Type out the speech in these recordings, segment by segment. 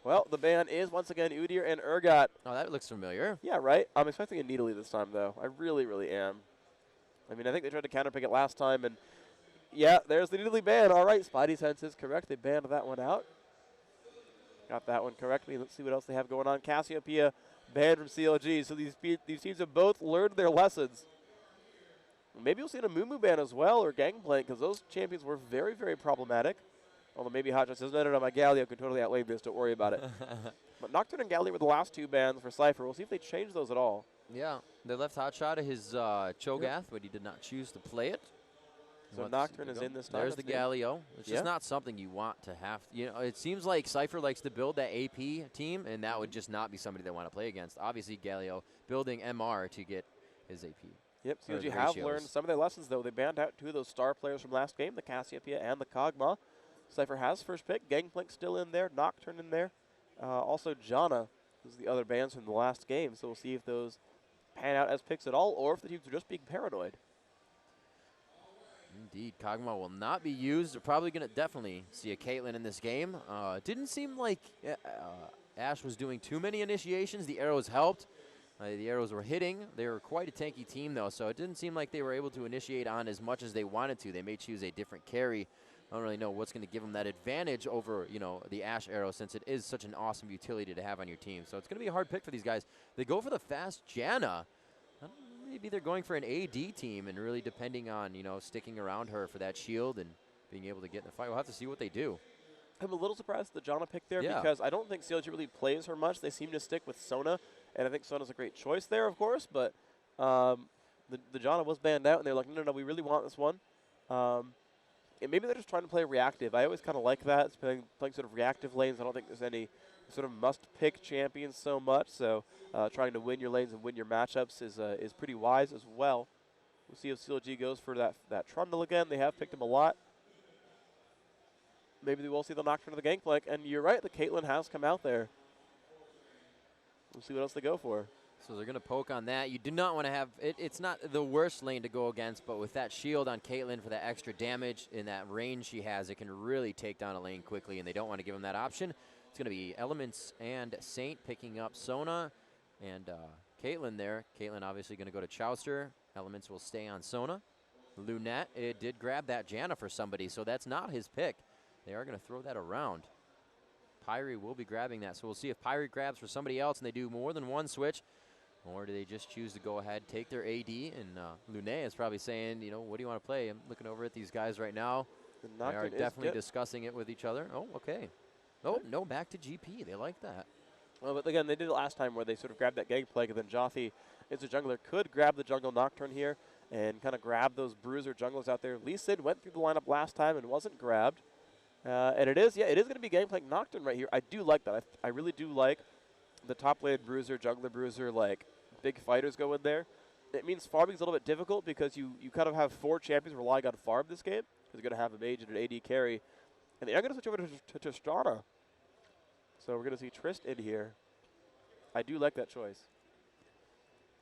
Well, the ban is once again Udyr and Urgot. Oh, that looks familiar. Yeah, right? I'm expecting a Needly this time, though. I really, really am. I mean, I think they tried to counterpick it last time, and yeah, there's the Needly ban. All right, Spidey Sense is correct. They banned that one out. Got that one correctly. Let's see what else they have going on. Cassiopeia banned from CLG, so these teams have both learned their lessons. Maybe you'll see a Mumu ban as well, or Gangplank, because those champions were very, very problematic. Although maybe Hotshot says, no, my Galio can totally outlane this, don't worry about it. But Nocturne and Galio were the last two bans for Sypher. We'll see if they change those at all. Yeah, they left Hotshot at his Cho'Gath, but he did not choose to play it. So Nocturne is in this time. There's the Galio. It's just not something you want to have. You know, it seems like Sypher likes to build that AP team, and that would just not be somebody they want to play against. Obviously, Galio building MR to get his AP. Yep, CLG have learned some of their lessons, though. They banned out two of those star players from last game, the Cassiopeia and the Kog'Maw. Sypher has first pick. Gangplank still in there. Nocturne in there. Also, Janna is the other bans from the last game, so we'll see if those pan out as picks at all, or if the teams are just being paranoid. Indeed, Kog'Maw will not be used. We're probably going to definitely see a Caitlyn in this game. Didn't seem like Ashe was doing too many initiations. The arrows helped. The arrows were hitting. They were quite a tanky team, though, so it didn't seem like they were able to initiate on as much as they wanted to. They may choose a different carry. I don't really know what's going to give them that advantage over, you know, the Ashe arrow, since it is such an awesome utility to have on your team. So it's going to be a hard pick for these guys. They go for the fast Janna. Maybe they're going for an AD team and really depending on, you know, sticking around her for that shield and being able to get in the fight. We'll have to see what they do. I'm a little surprised at the Janna pick there because I don't think CLG really plays her much. They seem to stick with Sona, and I think Sona's a great choice there, of course, but the Janna was banned out, and they're like, no, we really want this one. And maybe they're just trying to play reactive. I always kind of like that, it's playing sort of reactive lanes. I don't think there's any sort of must-pick champions so much, so trying to win your lanes and win your matchups is pretty wise as well. We'll see if CLG goes for that Trundle again. They have picked him a lot. Maybe they will see the Nocturne of the Gangplank, and you're right, the Caitlyn has come out there. We'll see what else they go for. So they're going to poke on that. You do not want to have it. It's not the worst lane to go against, but with that shield on Caitlyn for that extra damage in that range she has, it can really take down a lane quickly, and they don't want to give them that option. It's going to be Elements and Saint picking up Sona and Caitlyn there. Caitlyn obviously going to go to Chowster. Elements will stay on Sona. Lunette, it did grab that Janna for somebody, so that's not his pick. They are going to throw that around. Pyre will be grabbing that, so we'll see if Pyre grabs for somebody else and they do more than one switch. Or do they just choose to go ahead, take their AD, and Luné is probably saying, you know, what do you want to play? I'm looking over at these guys right now. They are definitely discussing it with each other. Oh, okay. Oh, no, back to GP. They like that. Well, but again, they did it last time where they sort of grabbed that Gangplank, and then Jothi, as a jungler, could grab the jungle Nocturne here and kind of grab those bruiser junglers out there. Lee Sin went through the lineup last time and wasn't grabbed. And it is going to be Gangplank Nocturne right here. I do like that. I really do like the top lane bruiser, jungler bruiser, like, big fighters go in there. It means farming's a little bit difficult because you kind of have 4 champions relying on farm this game. Because you're going to have a mage and an AD carry. And they are going to switch over to Tristana. So we're going to see Trist in here. I do like that choice.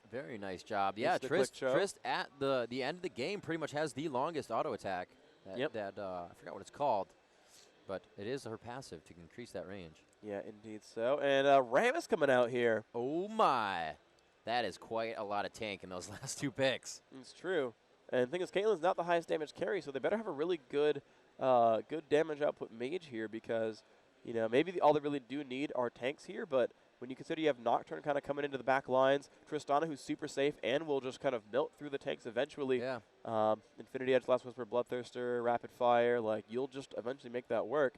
Very nice job. Yeah, Trist at the end of the game pretty much has the longest auto attack. I forgot what it's called. But it is her passive to increase that range. Yeah, indeed so. And Rammus coming out here. Oh, my. That is quite a lot of tank in those last 2 picks. It's true. And the thing is, Caitlyn's not the highest damage carry, so they better have a really good good damage output mage here because, you know, maybe all they really do need are tanks here, but when you consider you have Nocturne kind of coming into the back lines, Tristana who's super safe and will just kind of melt through the tanks eventually. Yeah. Infinity Edge, Last Whisper, Bloodthirster, Rapid Fire, like, you'll just eventually make that work.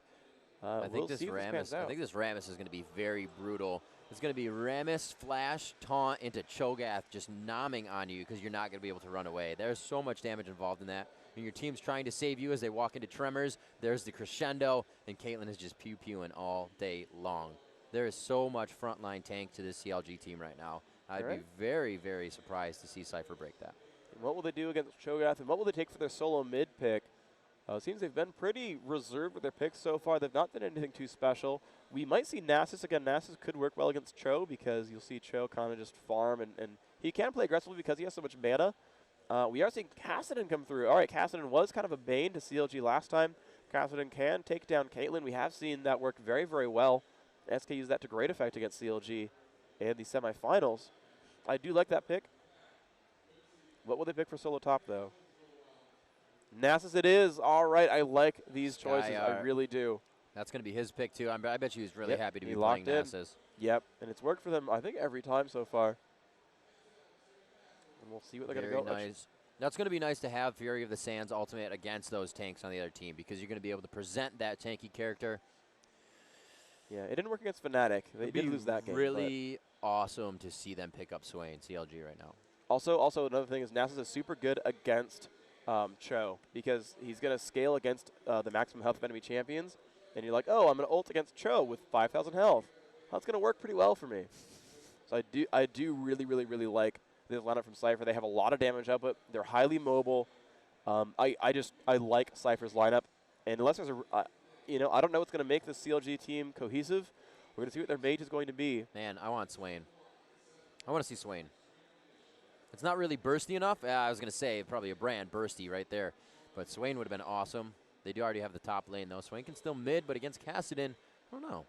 I think this Rammus is going to be very brutal. It's going to be Rammus, Flash, Taunt into Cho'Gath just nomming on you because you're not going to be able to run away. There's so much damage involved in that. And your team's trying to save you as they walk into Tremors. There's the crescendo, and Caitlyn is just pew-pewing all day long. There is so much frontline tank to this CLG team right now. I'd be very, very surprised to see Sypher break that. And what will they do against Cho'Gath, and what will they take for their solo mid pick? It seems they've been pretty reserved with their picks so far. They've not done anything too special. We might see Nasus again. Nasus could work well against Cho because you'll see Cho kind of just farm, and he can play aggressively because he has so much mana. We are seeing Kassadin come through. All right, Kassadin was kind of a bane to CLG last time. Kassadin can take down Caitlyn. We have seen that work very, very well. SK used that to great effect against CLG in the semifinals. I do like that pick. What will they pick for solo top, though? Nasus it is. All right, I like these choices. I really do. That's going to be his pick, too. I bet you he's really Yep, happy to he be playing locked in. Nasus. Yep, and it's worked for them, I think, every time so far. And we'll see what they're going to go. Very nice. That's going to be nice to have Fury of the Sands ultimate against those tanks on the other team because you're going to be able to present that tanky character. Yeah, it didn't work against Fnatic. They did lose that game. Really awesome to see them pick up Swain CLG right now. Also another thing is Nasus is super good against Cho because he's going to scale against the maximum health of enemy champions. And you're like, oh, I'm going to ult against Cho with 5,000 health. That's going to work pretty well for me. So I do really like this lineup from Sypher. They have a lot of damage output. They're highly mobile. I like Sypher's lineup. And unless there's a, I don't know what's going to make the CLG team cohesive. We're going to see what their mage is going to be. Man, I want Swain. I want to see Swain. It's not really bursty enough. I was going to say probably a brand bursty right there. But Swain would have been awesome. They do already have the top lane, though. Swain can still mid, but against Kassadin, I don't know.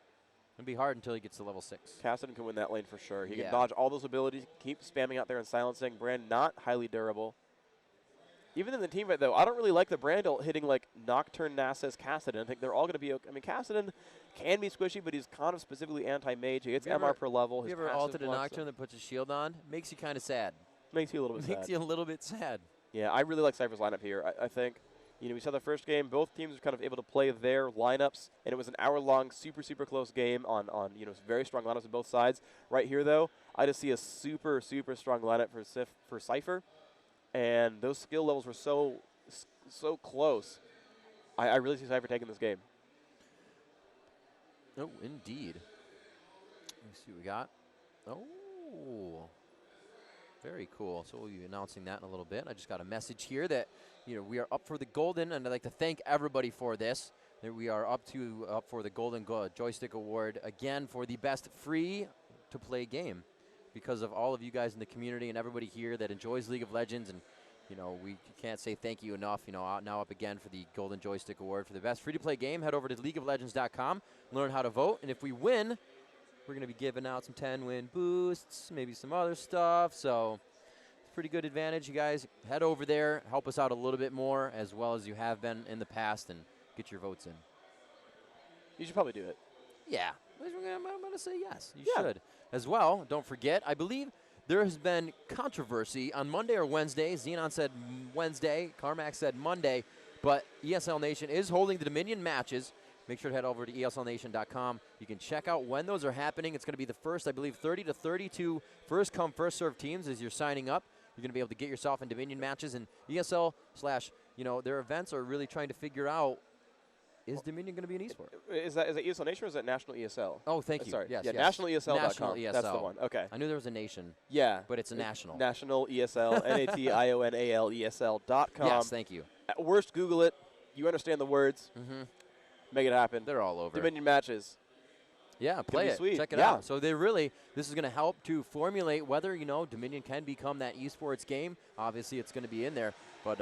It'll be hard until he gets to level 6. Kassadin can win that lane for sure. He can dodge all those abilities, keep spamming out there and silencing. Brand not highly durable. Even in the team fight, though, I don't really like the Brand ult hitting like Nocturne, Nasus, Kassadin. I think they're all going to be okay. I mean, Kassadin can be squishy, but he's kind of specifically anti-mage. He gets MR per level. Have you ever ulted a Nocturne that puts a shield on? Makes you kind of sad. Makes you a little bit sad. Makes you a little bit sad. Yeah, I really like Sypher's lineup here. I think, we saw the first game. Both teams were kind of able to play their lineups, and it was an hour-long, super close game on very strong lineups on both sides. Right here, though, I just see a super strong lineup for Sypher, and those skill levels were so close. I really see Sypher taking this game. Oh, indeed. Let me see what we got. Oh. Very cool. So we'll be announcing that in a little bit. I just got a message here that we are up for the golden, and I'd like to thank everybody for this. That we are up for the golden joystick award again for the best free-to-play game, because of all of you guys in the community and everybody here that enjoys League of Legends, and we can't say thank you enough. Now up again for the golden joystick award for the best free-to-play game. Head over to leagueoflegends.com, learn how to vote, and if we win, we're going to be giving out some 10-win boosts, maybe some other stuff. So it's a pretty good advantage. You guys head over there, help us out a little bit more, as well as you have been in the past, and get your votes in. You should probably do it. Yeah. I'm going to say yes. You should. As well, don't forget, I believe there has been controversy on Monday or Wednesday. Xenon said Wednesday. Carmack said Monday. But ESL Nation is holding the Dominion matches. Make sure to head over to eslnation.com. You can check out when those are happening. It's going to be the first, I believe, 30 to 32 first-come, first-served teams as you're signing up. You're going to be able to get yourself in Dominion matches. And ESL / their events are really trying to figure out, is Dominion going to be an esport? Is that ESL Nation or is that National ESL? Oh, thank you. Sorry. Yes, yeah, yes. nationalesl.com. National ESL. That's the one. Okay. I knew there was a nation. Yeah. But it's a national. National ESL, NATIONAL ESL.com. Yes, thank you. At worst, Google it. You understand the words. Mm-hmm. Make it happen. They're all over. Dominion matches. Yeah, play it. Sweet. Check it out. So this is going to help to formulate whether, Dominion can become that esports game. Obviously, it's going to be in there, but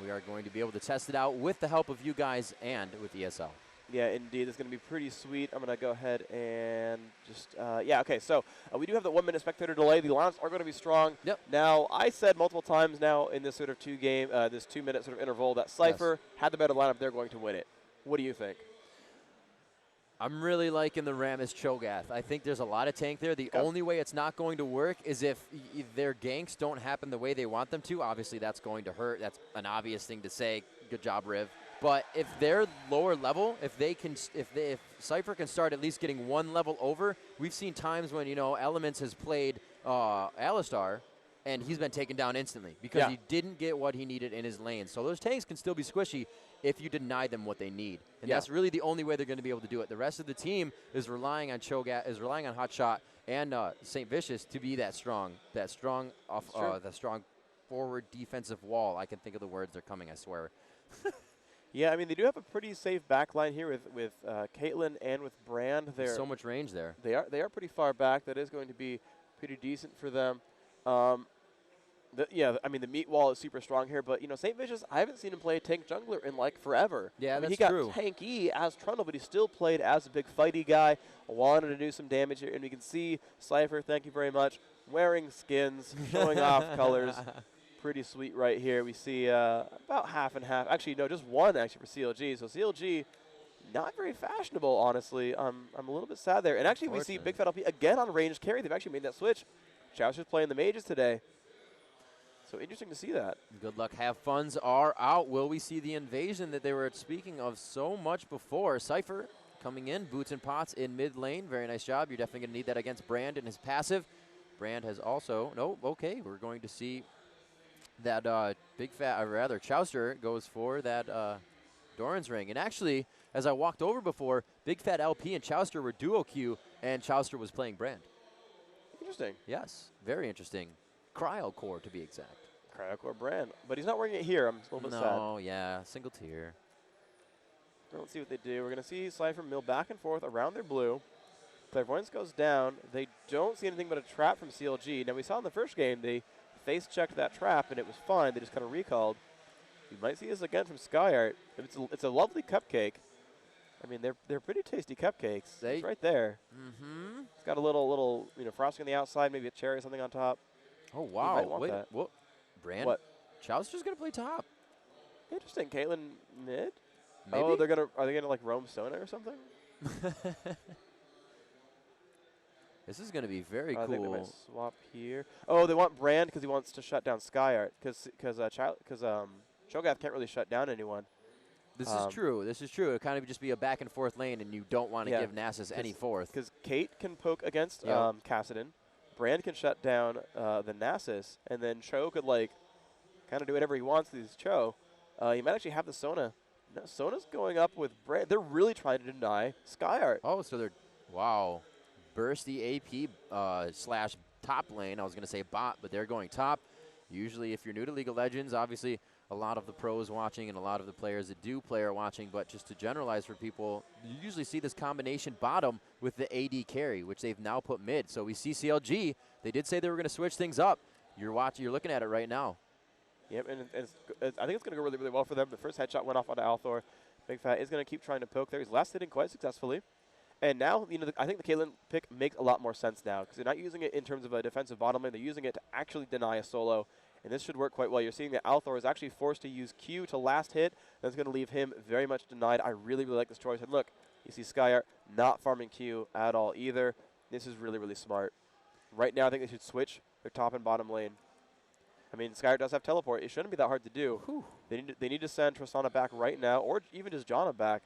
we are going to be able to test it out with the help of you guys and with ESL. Yeah, indeed. It's going to be pretty sweet. I'm going to go ahead and just, okay. So we do have the 1-minute spectator delay. The lineups are going to be strong. Yep. Now, I said multiple times now in this sort of this 2-minute sort of interval that Sypher had the better lineup. They're going to win it. What do you think? I'm really liking the Rammus Cho'Gath. I think there's a lot of tank there. The only way it's not going to work is if their ganks don't happen the way they want them to. Obviously, that's going to hurt. That's an obvious thing to say. Good job, Riv. But if they're lower level, if Sypher can start at least getting one level over, we've seen times when Elements has played Alistar, and he's been taken down instantly because he didn't get what he needed in his lane. So those tanks can still be squishy if you deny them what they need. And that's really the only way they're going to be able to do it. The rest of the team is relying on Cho'Gath, is relying on Hotshot and St. Vicious to be that strong forward defensive wall. I can think of the words. They're coming, I swear. Yeah, I mean, they do have a pretty safe backline here with Caitlyn and with Brand. There's so much range there. They are pretty far back. That is going to be pretty decent for them. Yeah, I mean, the meat wall is super strong here, but, you know, St. Vicious, I haven't seen him play a tank jungler in, like, forever. Yeah, I mean, that's he got true. tanky as Trundle, but he still played as a big fighty guy, wanted to do some damage here, and we can see Sypher, thank you very much, wearing skins, showing off colors. Pretty sweet right here. We see about half and half. Actually, no, just one, actually, for CLG. So CLG, not very fashionable, honestly. I'm a little bit sad there. And actually, we see Big Fat LP again on ranged carry. They've actually made that switch. Chowster's playing the mages today. So interesting to see that. Good luck. Have funds are out. Will we see the invasion that they were speaking of so much before? Sypher coming in, boots and pots in mid lane. Very nice job. You're definitely going to need that against Brand and his passive. Brand has also, no, okay, we're going to see that Big Fat, or rather Chowster goes for that Doran's ring. And actually, as I walked over before, Big Fat LP and Chowster were duo queue, and Chowster was playing Brand. Interesting. Yes, very interesting. Cryo core, to be exact. Cryocore Brand. But he's not wearing it here. I'm just a little bit sad. No, yeah, single tier. Let's see what they do. We're going to see Sypher mill back and forth around their blue. Clairvoyance goes down. They don't see anything but a trap from CLG. Now, we saw in the first game, they face-checked that trap, and it was fine. They just kind of recalled. You might see this again from SkyArt. It's a lovely cupcake. I mean, they're pretty tasty cupcakes. It's right there. Mm-hmm. It's got a little frosting on the outside, maybe a cherry or something on top. Oh, wow. Wait, that. what? Brand? What? Chowster's going to play top. Interesting. Caitlyn mid? Maybe? Oh, are they gonna like roam Sona or something? This is going to be very I think they cool. might swap here. Oh, they want Brand because he wants to shut down SkyArt because Cho'Gath can't really shut down anyone. This is true. This is true. It kind of just be a back and forth lane, and you don't want to give Nasus any fourth. Because Kate can poke against Kassadin, Brand can shut down the Nasus, and then Cho could like kind of do whatever he wants to these Cho. He might actually have the Sona. No, Sona's going up with Brand. They're really trying to deny SkyArt. Oh, so they're burst the AP slash top lane. I was going to say bot, but they're going top. Usually, if you're new to League of Legends, obviously a lot of the pros watching and a lot of the players that do play are watching, but just to generalize for people, you usually see this combination bottom with the AD carry, which they've now put mid. So we see CLG. They did say they were going to switch things up. You're looking at it right now. Yep, and I think it's going to go really, really well for them. The first headshot went off onto Althor. Big Fat is going to keep trying to poke there. He's last hitting quite successfully. And now, I think the Caitlyn pick makes a lot more sense now because they're not using it in terms of a defensive bottom lane. They're using it to actually deny a solo. And this should work quite well. You're seeing that Althor is actually forced to use Q to last hit. That's going to leave him very much denied. I really, really like this choice. And look, you see SkyArt not farming Q at all either. This is really, really smart. Right now, I think they should switch their top and bottom lane. I mean, SkyArt does have teleport. It shouldn't be that hard to do. Whew. They need to send Tristana back right now, or even just Janna back.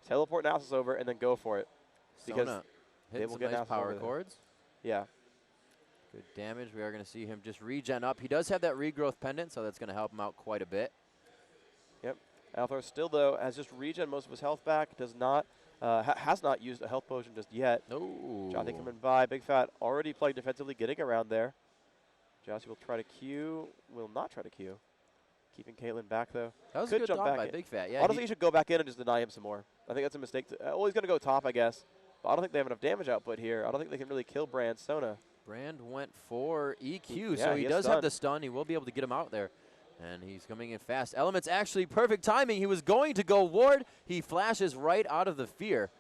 Teleport Nasus over, and then go for it. Because they will get nice power chords. Yeah. Good damage. We are going to see him just regen up. He does have that regrowth pendant, so that's going to help him out quite a bit. Yep. Althor still, though, has just regen most of his health back. Does not, has not used a health potion just yet. No. Jothy coming by. Big Fat already playing defensively, getting around there. Jossie will try to Q. Will not try to Q. Keeping Caitlyn back, though. That was a good dog by Big Fat. Yeah. Honestly, he should go back in and just deny him some more. I think that's a mistake. Well, he's going to go top, I guess. But I don't think they have enough damage output here. I don't think they can really kill Brand Sona. Brand went for EQ, so he does have the stun. He will be able to get him out there. And he's coming in fast. Element's actually perfect timing. He was going to go ward. He flashes right out of the fear.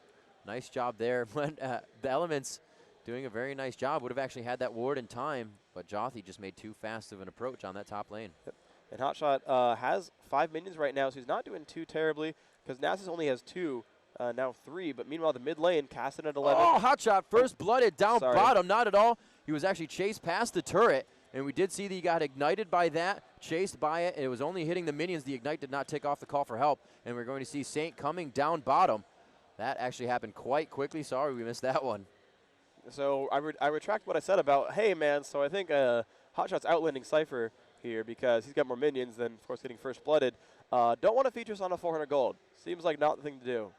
Nice job there. The Element's doing a very nice job. Would have actually had that ward in time, but Jothy just made too fast of an approach on that top lane. Yep. And Hotshot has 5 minions right now, so he's not doing too terribly because Nasus only has 2. Now 3, but meanwhile the mid lane, Kassadin at 11. Oh, Hotshot first blooded down bottom. Not at all. He was actually chased past the turret, and we did see that he got ignited by that, chased by it, and it was only hitting the minions. The ignite did not take off the call for help, and we're going to see Saint coming down bottom. That actually happened quite quickly. Sorry we missed that one. So I retract what I said about, hey man, so I think Hotshot's outlanding Sypher here because he's got more minions than, of course, getting first blooded. Don't want to feature on a 400 gold. Seems like not the thing to do.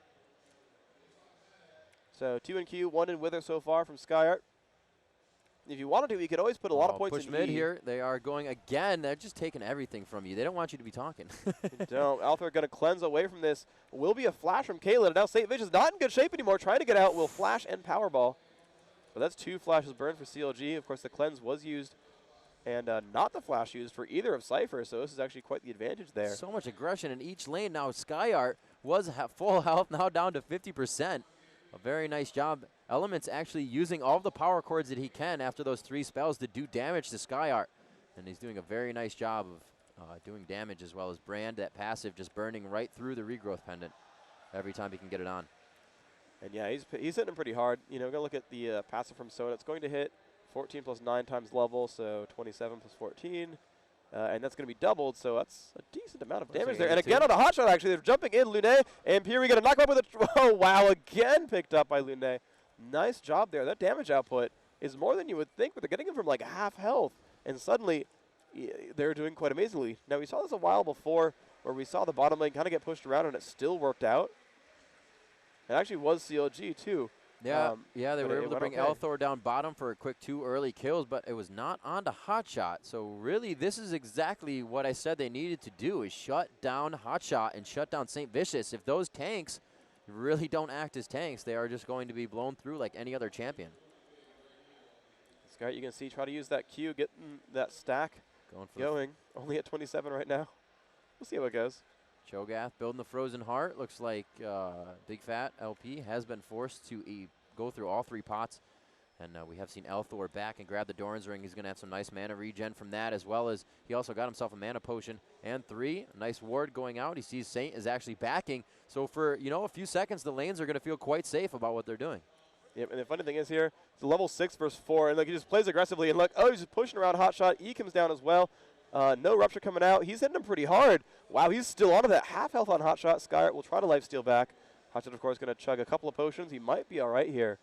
So 2 in Q, 1 in Wither so far from SkyArt. If you wanted to, you could always put a lot of points push in mid here. They are going again. They're just taking everything from you. They don't want you to be talking. Don't. Althor going to cleanse away from this. Will be a flash from Caitlyn. Now St. Vision's not in good shape anymore. Trying to get out. Will flash and powerball. But that's 2 flashes burned for CLG. Of course, the cleanse was used and not the flash used for either of Sypher, so this is actually quite the advantage there. So much aggression in each lane. Now SkyArt was full health, now down to 50%. A very nice job. Elements actually using all of the power chords that he can after those 3 spells to do damage to SkyArt. And he's doing a very nice job of doing damage, as well as Brand, that passive just burning right through the regrowth pendant every time he can get it on. And yeah, he's hitting him pretty hard. You know, we're going to look at the passive from Soda. It's going to hit 14 plus 9 times level, so 27 plus 14. And that's going to be doubled, so that's a decent amount of damage there. And again on a hot shot, actually. They're jumping in, Lune. And here we get a knockback with a... Oh, wow, again picked up by Lune. Nice job there. That damage output is more than you would think, but they're getting him from like half health. And suddenly, they're doing quite amazingly. Now, we saw this a while before where we saw the bottom lane kind of get pushed around, and it still worked out. It actually was CLG, too. Yeah, they were able to bring okay. Elthor down bottom for a quick 2 early kills, but it was not onto Hotshot. So really, this is exactly what I said they needed to do, is shut down Hotshot and shut down St. Vicious. If those tanks really don't act as tanks, they are just going to be blown through like any other champion. Scott, you can see, try to use that Q, get that stack going. Only at 27 right now. We'll see how it goes. Cho'Gath building the Frozen Heart. Looks like Big Fat LP has been forced to go through all 3 pots. And we have seen Elthor back and grab the Doran's Ring. He's going to have some nice mana regen from that, as well as he also got himself a mana potion and 3. A nice ward going out. He sees Saint is actually backing. So for, a few seconds, the lanes are going to feel quite safe about what they're doing. Yep, and the funny thing is here, it's a level 6 versus 4, and look, he just plays aggressively, and look, he's just pushing around Hotshot. E comes down as well. No Rupture coming out. He's hitting him pretty hard. Wow, he's still onto that half health on Hotshot. SkyArt will try to lifesteal back. Hotshot, of course, going to chug a couple of potions. He might be all right here,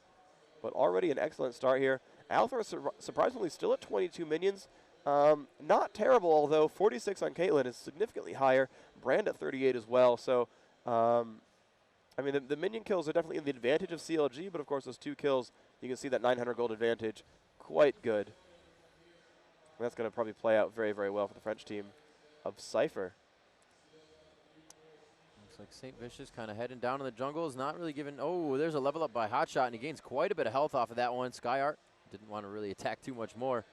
but already an excellent start here. Althor surprisingly still at 22 minions. Not terrible, although 46 on Caitlyn is significantly higher. Brand at 38 as well. So, I mean, the minion kills are definitely in the advantage of CLG, but of course those 2 kills, you can see that 900 gold advantage, quite good. And that's going to probably play out very, very well for the French team of Sypher. Looks like St. Vicious kind of heading down in the jungle. Is not really giving... Oh, there's a level up by Hotshot, and he gains quite a bit of health off of that one. SkyArt didn't want to really attack too much more.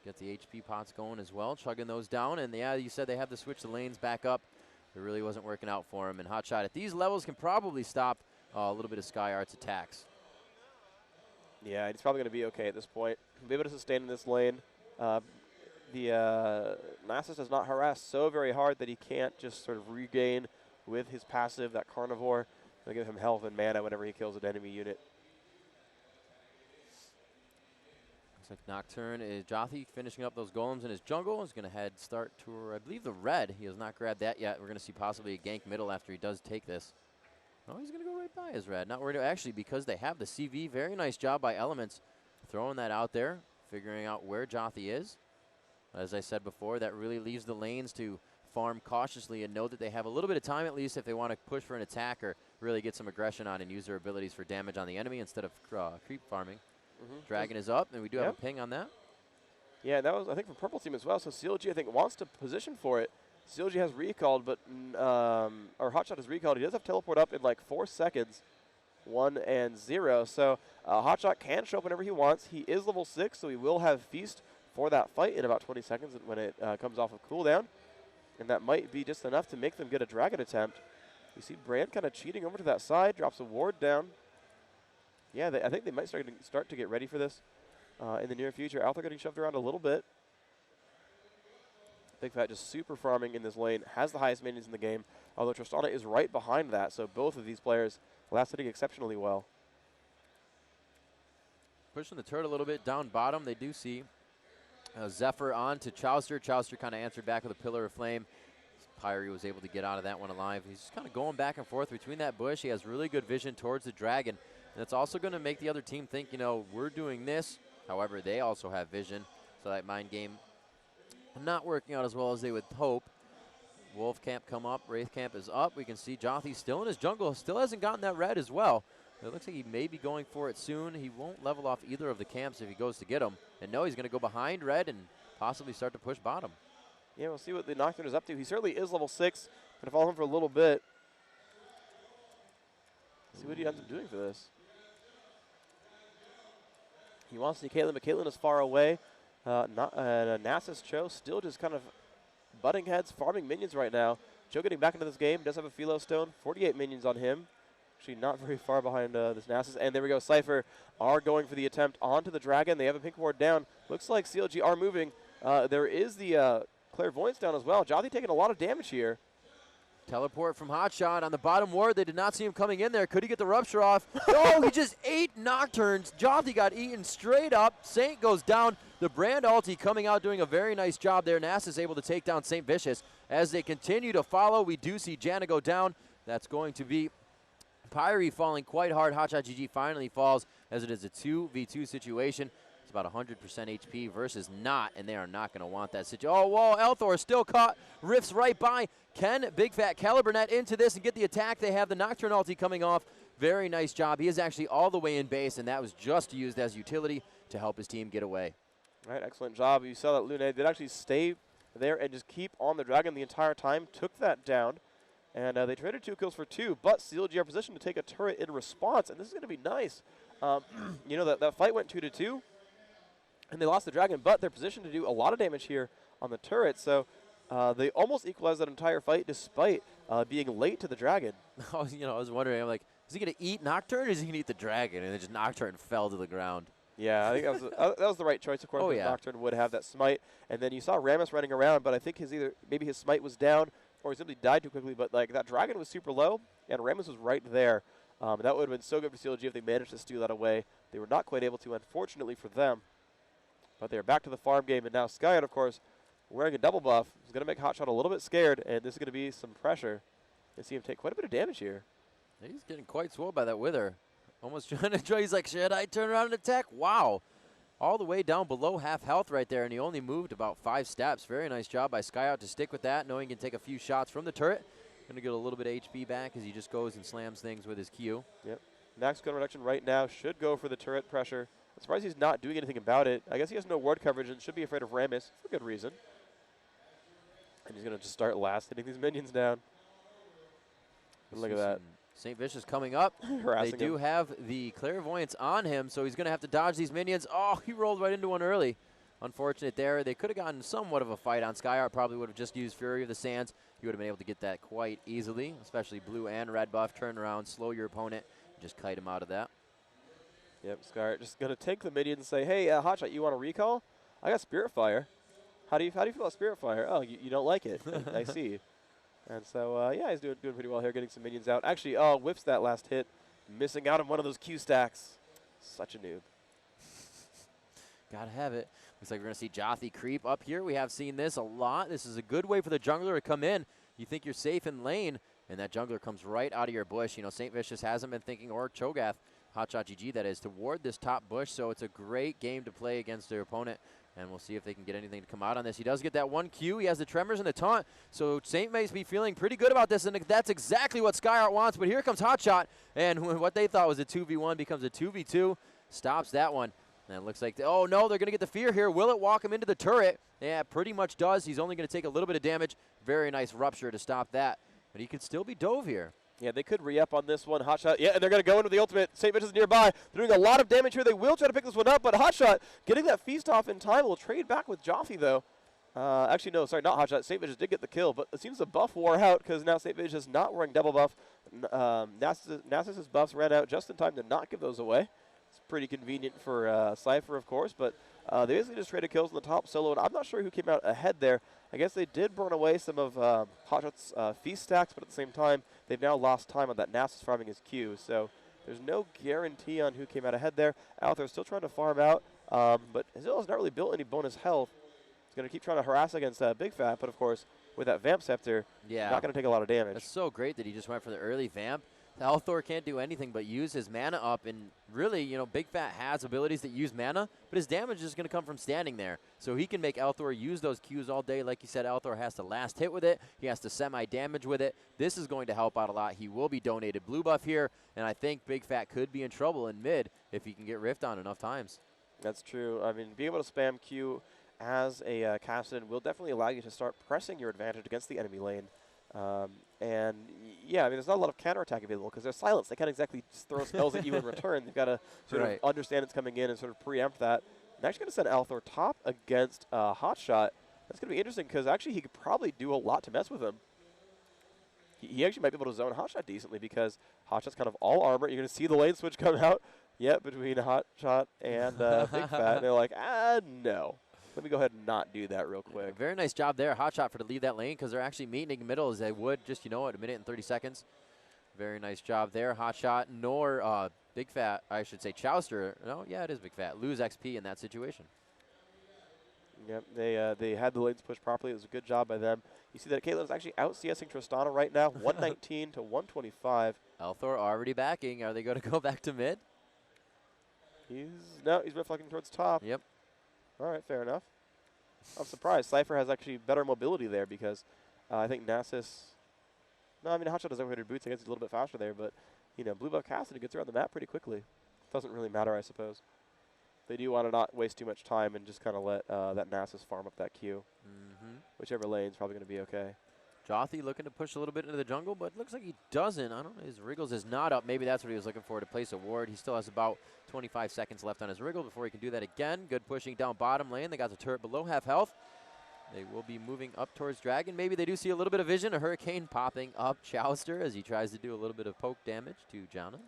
Get the HP pots going as well, chugging those down. And yeah, you said they had to switch the lanes back up. It really wasn't working out for him. And Hotshot at these levels can probably stop a little bit of SkyArt's attacks. Yeah, he's probably going to be okay at this point. Be able to sustain in this lane. The Nasus does not harass so very hard that he can't just sort of regain with his passive, that Carnivore. They'll give him health and mana whenever he kills an enemy unit. Looks like Nocturne is Jothi finishing up those golems in his jungle. He's going to start to, I believe, the red. He has not grabbed that yet. We're going to see possibly a gank middle after he does take this. Oh, he's going to go right by his red. Not worried. Actually, because they have the CV. Very nice job by Elements throwing that out there, figuring out where Jothi is. As I said before, that really leaves the lanes to farm cautiously and know that they have a little bit of time at least if they want to push for an attack or really get some aggression on and use their abilities for damage on the enemy instead of creep farming. Dragon is up, and we do have a ping on that. Yeah, that was, I think, from Purple Team as well. So CLG, I think, wants to position for it. CLG has recalled, but, or Hotshot has recalled. He does have teleport up in like 4 seconds, 1 and 0. So Hotshot can show up whenever he wants. He is level 6, so he will have Feast for that fight in about 20 seconds when it comes off of cooldown. And that might be just enough to make them get a dragon attempt. You see Brand kind of cheating over to that side, drops a ward down. Yeah, I think they might start to get ready for this in the near future. Althor getting shoved around a little bit. Big Fat just super farming in this lane, has the highest minions in the game, although Tristana is right behind that, so both of these players last hitting exceptionally well. Pushing the turret a little bit down bottom, they do see Zephyr on to Chauster. Chauster kind of answered back with a Pillar of Flame. Pyre was able to get out of that one alive. He's just kind of going back and forth between that bush. He has really good vision towards the dragon. And it's also going to make the other team think, we're doing this. However, they also have vision. So that mind game not working out as well as they would hope. Wolf Camp come up. Wraith Camp is up. We can see Jothi still in his jungle. Still hasn't gotten that red as well. It looks like he may be going for it soon. He won't level off either of the camps if he goes to get him. And no, he's going to go behind red and possibly start to push bottom. Yeah, we'll see what the Nocturne is up to. He certainly is level 6. Going to follow him for a little bit. See what he ends up doing for this. He wants to see Caitlyn, but Caitlyn is far away. Nasus Cho still just kind of butting heads, farming minions right now. Cho getting back into this game, does have a Philo Stone, 48 minions on him. Actually not very far behind this Nasus. And there we go, Sypher are going for the attempt onto the Dragon. They have a pink ward down. Looks like CLG are moving. There is the Clairvoyance down as well. Jothy taking a lot of damage here. Teleport from Hotshot on the bottom ward. They did not see him coming in there. Could he get the Rupture off? No, he just ate Nocturnes. Jothy got eaten straight up. Saint goes down. The Brand ulti coming out doing a very nice job there. Nasus is able to take down Saint Vicious. As they continue to follow, we do see Janna go down. That's going to be Pyre falling quite hard. Hotshot GG finally falls as it is a 2v2 situation. It's about 100% HP versus not, and they are not going to want that situation. Oh, whoa, Elthor still caught. Rifts right by. Can Big Fat Calibernet into this and get the attack? They have the Nocturne ulti coming off. Very nice job. He is actually all the way in base, and that was just used as utility to help his team get away. All right, excellent job. You saw that Lune did actually stay there and just keep on the Dragon the entire time, took that down, and they traded 2 kills for 2, but CLG are positioned to take a turret in response, and this is going to be nice. You know, that fight went 2-2, and they lost the Dragon, but they're positioned to do a lot of damage here on the turret, so they almost equalized that entire fight despite being late to the Dragon. You know, I was wondering, I'm like, is he going to eat Nocturne or is he going to eat the Dragon? And then just Nocturne fell to the ground. Yeah, I think that was the right choice, of course. Oh, yeah. Nocturne would have that smite, and then you saw Rammus running around, but I think maybe his smite was down or he simply died too quickly, but like that Dragon was super low, and Rammus was right there. That would have been so good for CLG if they managed to steal that away. They were not quite able to, unfortunately for them. But they're back to the farm game, and now Skyot, of course, wearing a double buff, is going to make Hotshot a little bit scared, and this is going to be some pressure. You see him take quite a bit of damage here. He's getting quite swole by that Wither. Almost trying to try. He's like, should I turn around and attack? Wow. All the way down below half health right there, and he only moved about 5 steps. Very nice job by Skyot to stick with that, knowing he can take a few shots from the turret. Going to get a little bit of HP back as he just goes and slams things with his Q. Yep. Max gun reduction right now should go for the turret pressure. I'm surprised he's not doing anything about it. I guess he has no ward coverage and should be afraid of Rammus for good reason. And he's going to just start last, hitting these minions down. Look at that. St. Vicious coming up. Harassing they do him. have the Clairvoyance on him, so he's going to have to dodge these minions. Oh, he rolled right into one early. Unfortunate there. They could have gotten somewhat of a fight on Skyart. Probably would have just used Fury of the Sands. He would have been able to get that quite easily, especially blue and red buff. Turn around, slow your opponent, just kite him out of that. Yep, Skyart just going to take the minions and say, hey, Hotshot, you want a recall? I got Spirit Fire. How do you feel about Spirit Fire? Oh, you don't like it. I see. And so, yeah, he's doing pretty well here, getting some minions out. Actually, whips that last hit, missing out on one of those Q stacks. Such a noob. Gotta have it. Looks like we're going to see Jothy creep up here. We have seen this a lot. This is a good way for the jungler to come in. You think you're safe in lane, and that jungler comes right out of your bush. You know, St. Vicious hasn't been thinking, or Cho'Gath, Hotshot GG that is, to ward this top bush. So it's a great game to play against their opponent. And we'll see if they can get anything to come out on this. He does get that 1 Q. He has the Tremors and the Taunt. So Saint may be feeling pretty good about this, and that's exactly what Skyart wants. But here comes Hotshot, and what they thought was a 2v1 becomes a 2v2. Stops that one. And it looks like, oh no, they're going to get the fear here. Will it walk him into the turret? Yeah, pretty much does. He's only going to take a little bit of damage. Very nice Rupture to stop that. But he could still be dove here. Yeah, they could re-up on this one. Hotshot, yeah, and they're going to go into the ultimate. St. Vicious is nearby. They're doing a lot of damage here. They will try to pick this one up, but Hotshot getting that feast off in time will trade back with Jothy, though. Actually, no, sorry, not Hotshot. St. Vicious did get the kill, but it seems the buff wore out because now St. Vicious is not wearing double buff. Nasus's buffs ran out just in time to not give those away. It's pretty convenient for Sypher, of course, but they basically just traded kills in the top solo, and I'm not sure who came out ahead there. I guess they did burn away some of Hotshot's feast stacks, but at the same time, they've now lost time on that Nasus farming his Q. So there's no guarantee on who came out ahead there. Althor still trying to farm out, but Azil has not really built any bonus health. He's going to keep trying to harass against Big Fat, but of course, with that Vamp Scepter, not going to take a lot of damage. That's so great that he just went for the early Vamp. Althor can't do anything but use his mana up, and really, you know, Big Fat has abilities that use mana, but his damage is going to come from standing there. So he can make Althor use those Qs all day. Like you said, Althor has to last hit with it. He has to semi-damage with it. This is going to help out a lot. He will be donated blue buff here, and I think Big Fat could be in trouble in mid if he can get riffed on enough times. That's true. I mean, being able to spam Q as a Cassidy will definitely allow you to start pressing your advantage against the enemy lane. And yeah, I mean, there's not a lot of counterattack available because they're silenced. They can't exactly just throw spells at you in return. They've got to sort of understand it's coming in and sort of preempt that. I'm actually going to send Althor top against Hotshot. That's going to be interesting because actually he could probably do a lot to mess with him. He actually might be able to zone Hotshot decently because Hotshot's kind of all armor. You're going to see the lane switch come out. Yep, between Hotshot and Big Fat. And they're like, no. Let me go ahead and not do that real quick. Very nice job there, Hotshot, to leave that lane because they're actually meeting in the middle as they would just, at a minute and 30 seconds. Very nice job there, Hotshot, nor Big Fat, I should say Chowster. No, yeah, it is Big Fat. Lose XP in that situation. Yep, they had the lanes pushed properly. It was a good job by them. You see that Caitlin's actually out CSing Tristana right now, 119 to 125. Althor already backing. Are they going to go back to mid? He's reflecting towards top. Yep. All right, fair enough. I'm surprised. Sypher has actually better mobility there because I think Nasus. No, I mean Hotshot does overheated boots. I guess he's a little bit faster there, but Blue Buff Cassidy gets around the map pretty quickly. Doesn't really matter, I suppose. They do want to not waste too much time and just kind of let that Nasus farm up that Q. Whichever lane's probably going to be okay. Jothi looking to push a little bit into the jungle, but it looks like he doesn't. I don't know. His Wriggles is not up. Maybe that's what he was looking for, to place a ward. He still has about 25 seconds left on his Wriggle before he can do that again. Good pushing down bottom lane. They got the turret below half health. They will be moving up towards Dragon. Maybe they do see a little bit of vision. A Hurricane popping up Chowster as he tries to do a little bit of poke damage to Jana.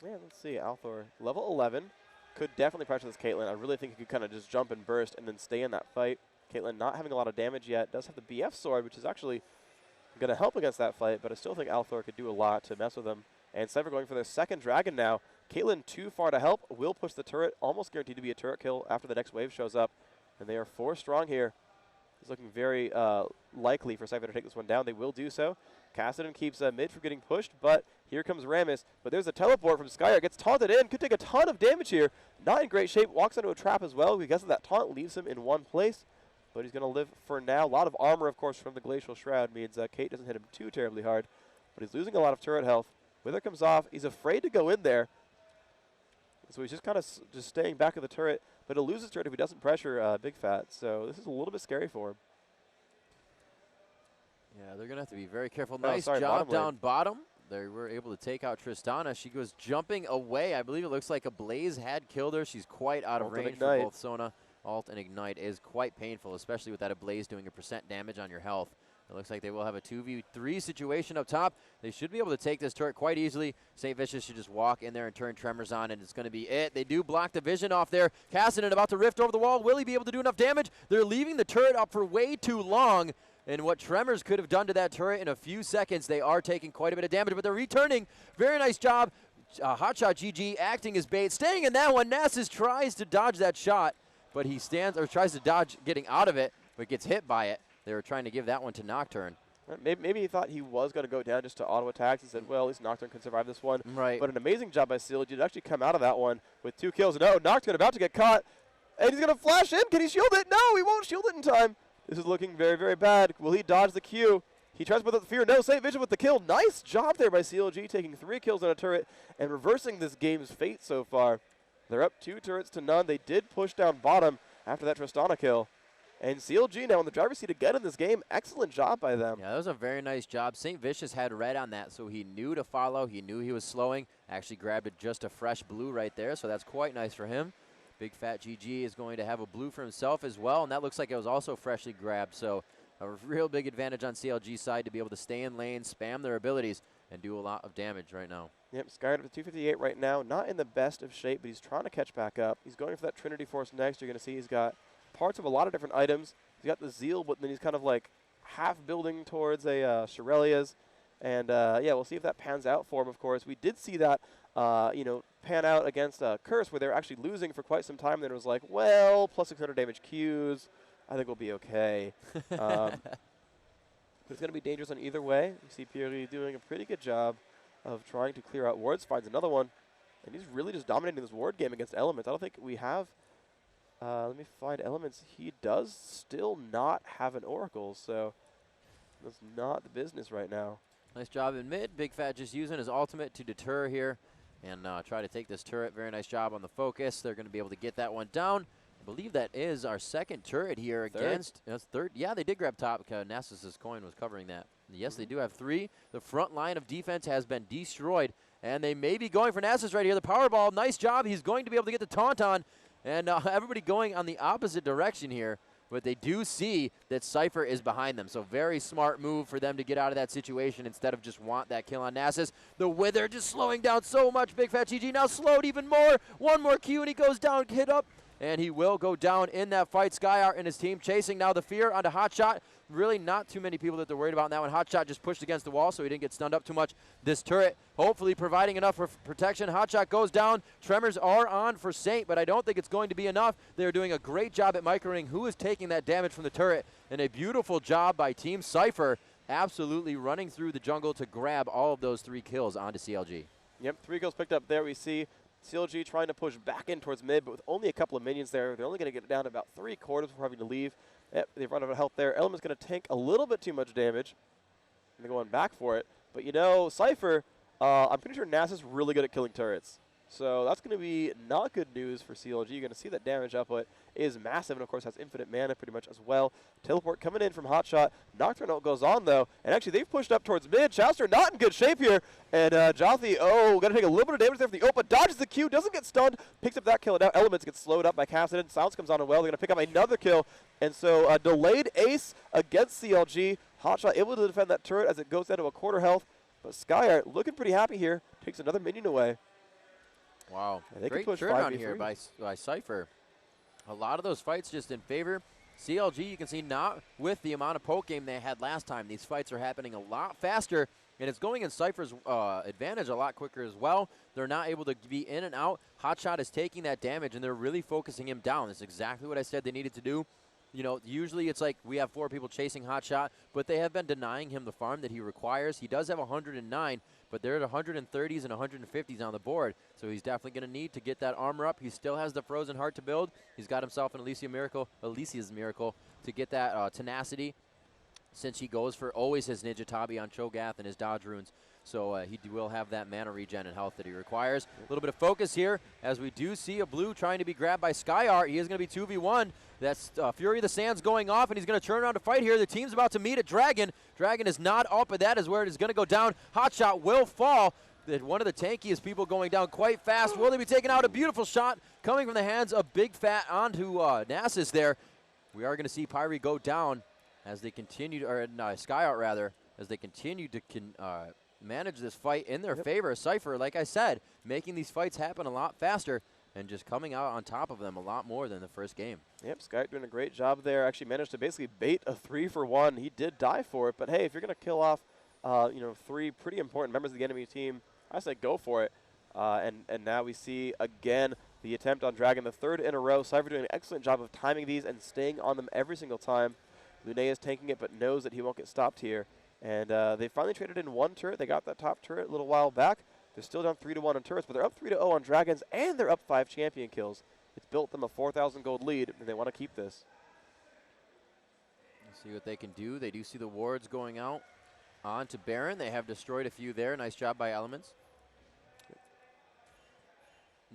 Yeah, let's see. Althor, level 11. Could definitely pressure this Caitlyn. I really think he could kind of just jump and burst and then stay in that fight. Caitlyn not having a lot of damage yet. Does have the BF sword, which is actually going to help against that fight, but I still think Althor could do a lot to mess with him. And Sypher going for their second Dragon now. Caitlyn too far to help. Will push the turret. Almost guaranteed to be a turret kill after the next wave shows up. And they are 4 strong here. It's looking very likely for Sypher to take this one down. They will do so. Cassidy keeps mid from getting pushed, but here comes Rammus. But there's a teleport from Skyer. Gets taunted in. Could take a ton of damage here. Not in great shape. Walks into a trap as well. Because of that taunt, leaves him in one place. But he's going to live for now. A lot of armor, of course, from the Glacial Shroud means Kate doesn't hit him too terribly hard. But he's losing a lot of turret health. Wither comes off. He's afraid to go in there. So he's just kind of just staying back of the turret. But he'll lose his turret if he doesn't pressure Big Fat. So this is a little bit scary for him. Yeah, they're going to have to be very careful. Oh, Nice sorry, job down bottom. They were able to take out Tristana. She goes jumping away. I believe it looks like a Blaze had killed her. She's quite out of range for both Sona. Alt and Ignite is quite painful, especially with that Ablaze doing a % damage on your health. It looks like they will have a 2v3 situation up top. They should be able to take this turret quite easily. St. Vicious should just walk in there and turn Tremors on, and it's going to be it. They do block the vision off there. Cassidy about to rift over the wall. Will he be able to do enough damage? They're leaving the turret up for way too long. And what Tremors could have done to that turret in a few seconds, they are taking quite a bit of damage, but they're returning. Very nice job. Hotshot GG acting as bait. Staying in that one. Nasus tries to dodge that shot, but he stands or tries to dodge getting out of it, but gets hit by it. They were trying to give that one to Nocturne. Maybe he thought he was going to go down just to auto attacks and said, well, at least Nocturne can survive this one. Right. But an amazing job by CLG to actually come out of that one with 2 kills. No, Nocturne about to get caught, and he's going to flash in. Can he shield it? No, he won't shield it in time. This is looking very, very bad. Will he dodge the Q? He tries to put up the fear. No, St. Vision with the kill. Nice job there by CLG, taking 3 kills on a turret and reversing this game's fate so far. They're up 2 turrets to none. They did push down bottom after that Tristana kill. And CLG now in the driver's seat again in this game. Excellent job by them. Yeah, that was a very nice job. St. Vicious had red on that, so he knew to follow. He knew he was slowing. Actually grabbed just a fresh blue right there, so that's quite nice for him. Big Fat GG is going to have a blue for himself as well, and that looks like it was also freshly grabbed. So a real big advantage on CLG's side to be able to stay in lane, spam their abilities, and do a lot of damage right now. Yep, Skyred up to 258 right now. Not in the best of shape, but he's trying to catch back up. He's going for that Trinity Force next. You're going to see he's got parts of a lot of different items. He's got the Zeal, but then he's kind of like half building towards a Shirelia's. And, yeah, we'll see if that pans out for him, of course. We did see that, pan out against Curse, where they were actually losing for quite some time. Then it was like, well, plus 600 damage Qs. I think we'll be okay. But it's going to be dangerous on either way. You see Pierre doing a pretty good job of trying to clear out wards. Finds another one. And he's really just dominating this ward game against Elements. I don't think we have... let me find Elements. He does still not have an Oracle, so that's not the business right now. Nice job in mid. Big Fat just using his ultimate to deter here and try to take this turret. Very nice job on the focus. They're going to be able to get that one down. I believe that is our second turret here against. That's third. Yeah, they did grab top because Nasus's coin was covering that. Yes, they do have 3. The front line of defense has been destroyed, and they may be going for Nasus right here. The power ball. Nice job. He's going to be able to get the taunt on. And everybody going on the opposite direction here. But they do see that Sypher is behind them. So very smart move for them to get out of that situation instead of just want that kill on Nasus. The Wither just slowing down so much. Big Fat GG now slowed even more. One more Q and he goes down, hit up. And he will go down in that fight. Skyart and his team chasing now the Fear onto Hotshot. Really not too many people that they're worried about in that one. Hotshot just pushed against the wall so he didn't get stunned up too much. This turret hopefully providing enough for protection. Hotshot goes down. Tremors are on for Saint, but I don't think it's going to be enough. They're doing a great job at microing who is taking that damage from the turret. And a beautiful job by Team Sypher, absolutely running through the jungle to grab all of those 3 kills onto CLG. Yep, 3 kills picked up there. We see CLG trying to push back in towards mid, but with only a couple of minions there, they're only going to get it down to about 3/4 before having to leave. Yep, they've run out of health there. Element's going to tank a little bit too much damage. And they're going back for it. But you know, Sypher, I'm pretty sure Nasus is really good at killing turrets. So that's going to be not good news for CLG. You're going to see that damage output is massive and, of course, has infinite mana pretty much as well. Teleport coming in from Hotshot. Nocturne goes on, though. And actually, they've pushed up towards mid. Chowster not in good shape here. And Jothi, going to take a little bit of damage there for the Opa. Dodges the Q, doesn't get stunned. Picks up that kill. And now Elements gets slowed up by Cassidon. Silence comes on as well. They're going to pick up another kill. And so delayed ace against CLG. Hotshot able to defend that turret as it goes down to 1/4 health. But Skyart looking pretty happy here. Takes another minion away. Wow, they great push turn on here by Sypher. A lot of those fights just in favor. CLG, you can see not with the amount of poke game they had last time. These fights are happening a lot faster, and it's going in Sypher's advantage a lot quicker as well. They're not able to be in and out. Hotshot is taking that damage, and they're really focusing him down. That's exactly what I said they needed to do. You know, usually it's like we have 4 people chasing Hotshot, but they have been denying him the farm that he requires. He does have 109, but they're at 130s and 150s on the board, so he's definitely going to need to get that armor up. He still has the Frozen Heart to build. He's got himself an Alicia's Miracle to get that tenacity, since he goes for always his Ninja Tabi on Cho'Gath and his Dodge Runes. So he will have that mana regen and health that he requires. A little bit of focus here as we do see a blue trying to be grabbed by Skyart. He is going to be 2v1. That's Fury of the Sands going off, and he's going to turn around to fight here. The team's about to meet a Dragon. Dragon is not up, but that is where it is going to go down. Hotshot will fall. One of the tankiest people going down quite fast. Will they be taking out a beautiful shot coming from the hands of Big Fat onto Nasus there. We are going to see Pyre go down as they continue, or Skyart rather, as they continue to manage this fight in their favor. Sypher, like I said, making these fights happen a lot faster and just coming out on top of them a lot more than the first game. Yep, Skyart doing a great job there. Actually managed to basically bait a 3-for-1. He did die for it, but hey, if you're going to kill off 3 pretty important members of the enemy team, I say go for it. And now we see again the attempt on Dragon, the 3rd in a row. Sypher doing an excellent job of timing these and staying on them every single time. Lunea is tanking it, but knows that he won't get stopped here. And they finally traded in 1 turret. They got that top turret a little while back. They're still down 3-1 on turrets, but they're up 3-0 on Dragons, and they're up 5 champion kills. It's built them a 4,000 gold lead, and they want to keep this. Let's see what they can do. They do see the wards going out onto Baron. They have destroyed a few there. Nice job by Elements.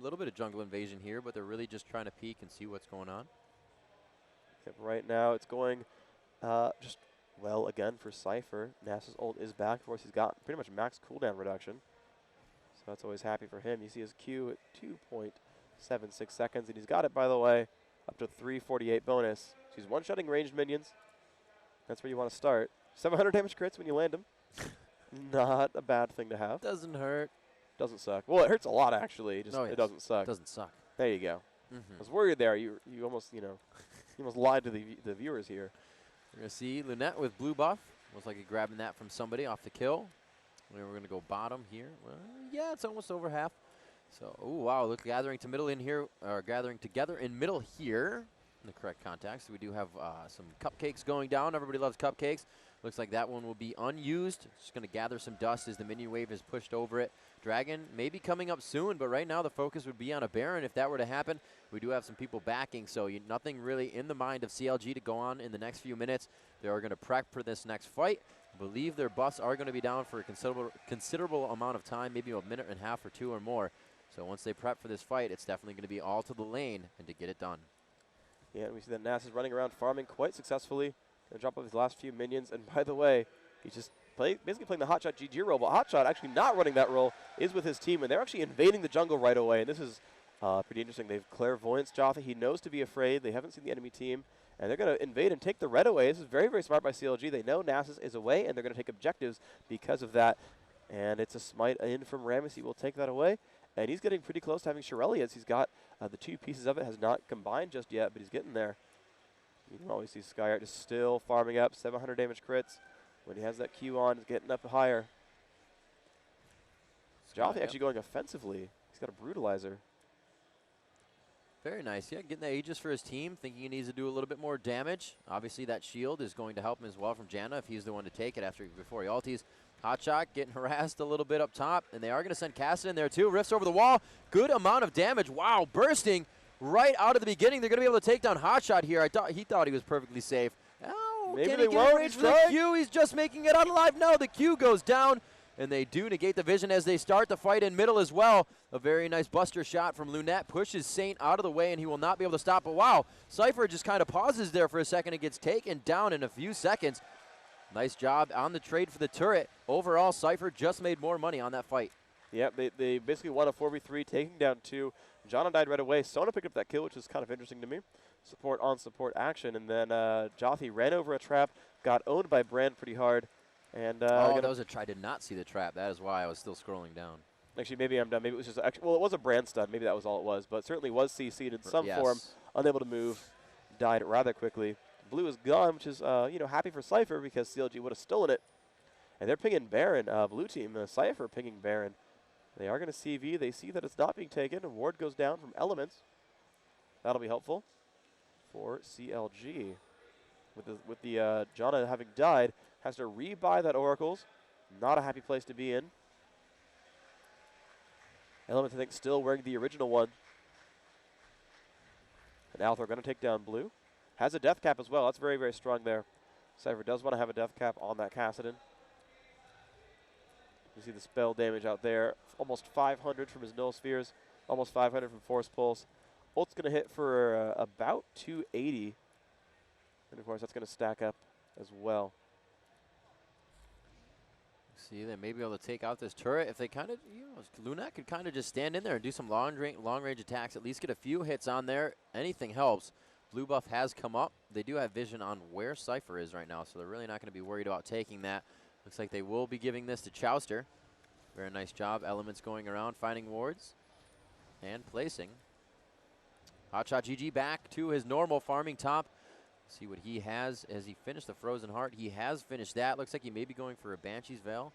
A little bit of jungle invasion here, but they're really just trying to peek and see what's going on. Yep, right now it's going just well again for Sypher. Nasus' ult is back. Of course, he's got pretty much max cooldown reduction. So that's always happy for him. You see his Q at 2.76 seconds, and he's got it, by the way, up to 348 bonus. So he's one-shotting ranged minions. That's where you want to start. 700 damage crits when you land him. Not a bad thing to have. Doesn't hurt. Doesn't suck. Well, it hurts a lot, actually. Just it doesn't suck. Doesn't suck. There you go. I was worried there. You almost, you almost lied to the viewers here. We're going to see Lunette with blue buff. Looks like he's grabbing that from somebody off the kill. We're going to go bottom here. Well, yeah, it's almost over half. So, oh, wow, look, gathering to middle in here, or gathering together in middle here. In the correct context. We do have some cupcakes going down. Everybody loves cupcakes. Looks like that one will be unused. Just going to gather some dust as the minion wave is pushed over it. Dragon may be coming up soon, but right now the focus would be on a Baron if that were to happen. We do have some people backing, so nothing really in the mind of CLG to go on in the next few minutes. They are going to prep for this next fight. I believe their buffs are going to be down for a considerable amount of time, maybe a minute and a half or 2 or more. So once they prep for this fight, it's definitely going to be all to the lane and to get it done. Yeah, and we see that Nasus is running around farming quite successfully. Going to drop off his last few minions. And by the way, he's just basically playing the Hotshot GG role. But Hotshot actually not running that role is with his team. And they're actually invading the jungle right away. And this is Pretty interesting. They've clairvoyance Jothy. He knows to be afraid. They haven't seen the enemy team. And they're going to invade and take the red away. This is very, very smart by CLG. They know Nasus is away, and they're going to take objectives because of that. And it's a smite in from Rammus. He will take that away. And he's getting pretty close to having Shirelli, as he's got the 2 pieces of it. Has not combined just yet, but he's getting there. You can always see Skyart just still farming up. 700 damage crits. When he has that Q on, he's getting up higher. Jothy actually going offensively. He's got a Brutalizer. Very nice. Yeah, getting the Aegis for his team, thinking he needs to do a little bit more damage. Obviously, that shield is going to help him as well from Janna if he's the one to take it before he ulties. Hotshot getting harassed a little bit up top, and they are going to send Cassid in there too. Rifts over the wall. Good amount of damage. Wow, bursting right out of the beginning. They're going to be able to take down Hotshot here. He thought he was perfectly safe. Oh, maybe can they he get won't. range for the Q? He's just making it out alive. No, the Q goes down. And they do negate the vision as they start the fight in middle as well. A very nice buster shot from Lunette pushes Saint out of the way, and he will not be able to stop. But wow, Sypher just kind of pauses there for a second and gets taken down in a few seconds. Nice job on the trade for the turret. Overall, Sypher just made more money on that fight. Yep, they basically won a 4v3, taking down 2. Jana died right away. Sona picked up that kill, which is kind of interesting to me. Support on support action. And then Jothy ran over a trap, got owned by Brand pretty hard. And that was a try. I did not see the trap. That is why I was still scrolling down. Actually, maybe I'm done. Maybe it was just well, it was a Brand stun. Maybe that was all it was, but certainly was CC'd in some form. Unable to move, died rather quickly. Blue is gone, which is happy for Sypher because CLG would have stolen it. And they're pinging Baron. Blue team, Sypher pinging Baron. They are going to CV. They see that it's not being taken. A ward goes down from Elements. That'll be helpful for CLG. With the Jana having died, has to rebuy that Oracles. Not a happy place to be in. Elements, I think, still wearing the original one. And Althor going to take down Blue. Has a death cap as well. That's very, very strong there. Sypher does want to have a death cap on that Kassadin. You see the spell damage out there. Almost 500 from his Null Spheres. Almost 500 from Force Pulse. Ult's going to hit for about 280. And, of course, that's going to stack up as well. See, they may be able to take out this turret. If they kind of, Lunette could kind of just stand in there and do some long-range attacks, at least get a few hits on there. Anything helps. Blue buff has come up. They do have vision on where Sypher is right now, so they're really not going to be worried about taking that. Looks like they will be giving this to Chowster. Very nice job. Elements going around, finding wards and placing. Hotshot GG back to his normal farming top. See what he has. As he finished the Frozen Heart, he has finished that. Looks like he may be going for a Banshee's Veil.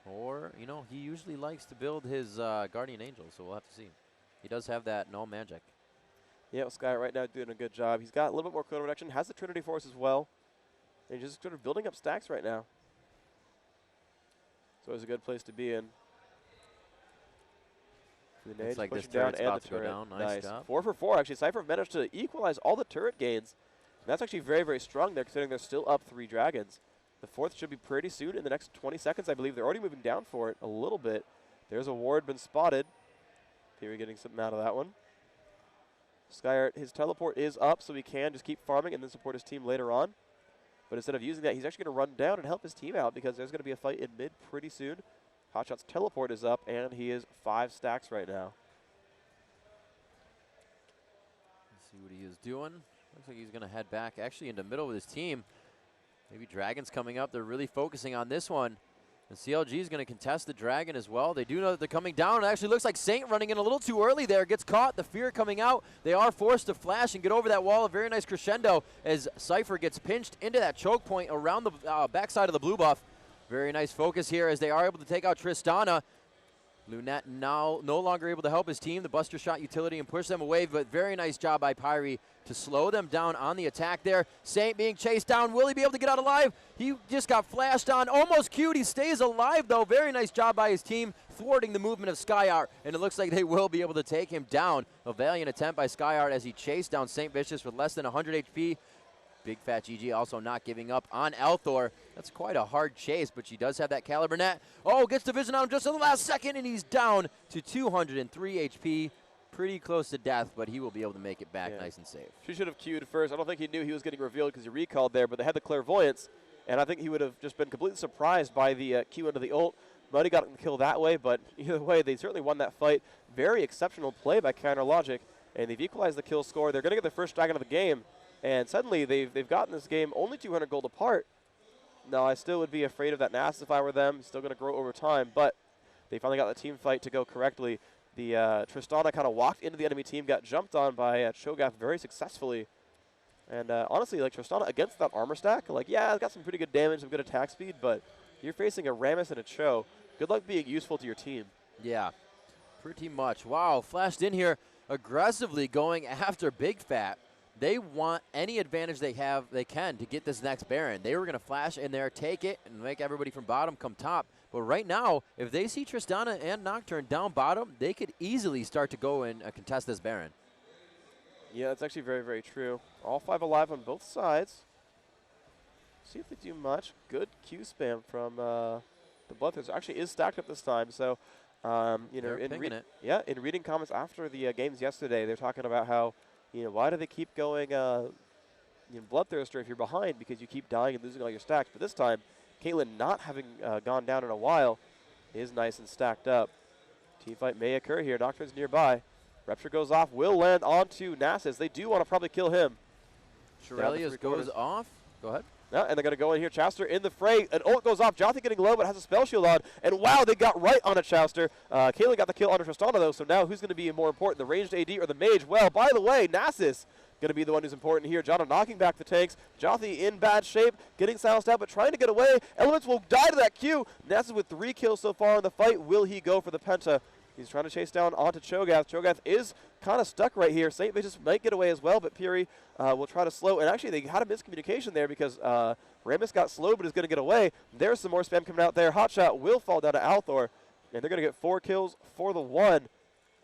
Or, he usually likes to build his Guardian Angel, so we'll have to see. He does have that Null Magic. Yeah, Sky right now doing a good job. He's got a little bit more code reduction, has the Trinity Force as well. And he's just sort of building up stacks right now. So it's a good place to be in. Looks like this turret's about to go down. Nice job. 4 for 4, actually. Sypher managed to equalize all the turret gains. And that's actually very, very strong there, considering they're still up 3 dragons. The 4th should be pretty soon. In the next 20 seconds, I believe. They're already moving down for it a little bit. There's a ward been spotted. Peary getting something out of that one. Skyart, his teleport is up, so he can just keep farming and then support his team later on. But instead of using that, he's actually going to run down and help his team out because there's going to be a fight in mid pretty soon. Hotshot's teleport is up, and he is 5 stacks right now. Let's see what he is doing. Looks like he's going to head back actually into middle with his team. Maybe Dragon's coming up. They're really focusing on this one. And CLG is going to contest the Dragon as well. They do know that they're coming down. It actually looks like Saint running in a little too early there. Gets caught. The fear coming out. They are forced to flash and get over that wall. A very nice crescendo as Sypher gets pinched into that choke point around the backside of the blue buff. Very nice focus here as they are able to take out Tristana. Lunette now no longer able to help his team. The Buster Shot utility and push them away, but very nice job by Pyrie to slow them down on the attack there. Saint being chased down. Will he be able to get out alive? He just got flashed on. Almost queued. He stays alive, though. Very nice job by his team thwarting the movement of Skyart, and it looks like they will be able to take him down. A valiant attempt by Skyart as he chased down Saint Vicious with less than 100 HP. Big Fat GG also not giving up on Althor. That's quite a hard chase, but she does have that Caliber net. Oh, gets the vision on him just in the last second, and he's down to 203 HP. Pretty close to death, but he will be able to make it back nice and safe. She should have queued first. I don't think he knew he was getting revealed because he recalled there, but they had the clairvoyance, and I think he would have just been completely surprised by the Q into the ult. Might have gotten the kill that way, but either way, they certainly won that fight. Very exceptional play by Counter Logic, and they've equalized the kill score. They're going to get their first dragon of the game, and suddenly they've gotten this game only 200 gold apart. Now, I still would be afraid of that Nasus if I were them. Still going to grow over time, but they finally got the team fight to go correctly. The Tristana kind of walked into the enemy team, got jumped on by Cho'Gath very successfully. And honestly, like Tristana against that armor stack, like, yeah, it's got some pretty good damage, some good attack speed, but you're facing a Rammus and a Cho. Good luck being useful to your team. Yeah, pretty much. Wow, flashed in here aggressively going after Big Fat. They want any advantage they can to get this next Baron. They were going to flash in there, take it, and make everybody from bottom come top. But right now, if they see Tristana and Nocturne down bottom, they could easily start to go and contest this Baron. Yeah, that's actually very, very true. All 5 alive on both sides. See if they do much. Good Q spam from the Bloodthirster. Actually is stacked up this time, so you know, in reading comments after the games yesterday, they're talking about how, you know, why do they keep going Bloodthirster if you're behind, because you keep dying and losing all your stacks. But this time, Caitlyn not having gone down in a while is nice and stacked up. Teamfight may occur here. Nocturne's nearby. Rupture goes off, will land onto Nasus. They do want to probably kill him. Shirelius goes off. Go ahead. Yeah, and they're going to go in here. Chowster in the fray. An ult goes off. Jothi getting low, but has a spell shield on. And wow, they got right on a Chowster. Caitlyn got the kill on Tristana, though, so now who's going to be more important, the ranged AD or the mage? Well, by the way, Nasus going to be the one who's important here. Jana knocking back the tanks. Jothi in bad shape, getting silenced out, but trying to get away. Elements will die to that Q. Nasus with 3 kills so far in the fight. Will he go for the Penta? He's trying to chase down onto Cho'Gath. Cho'Gath is kind of stuck right here. St. Vicious might get away as well, but Puri will try to slow. And actually, they had a miscommunication there because Rammus got slow, but is going to get away. There's some more spam coming out there. Hotshot will fall down to Althor, and they're going to get 4 kills for the 1.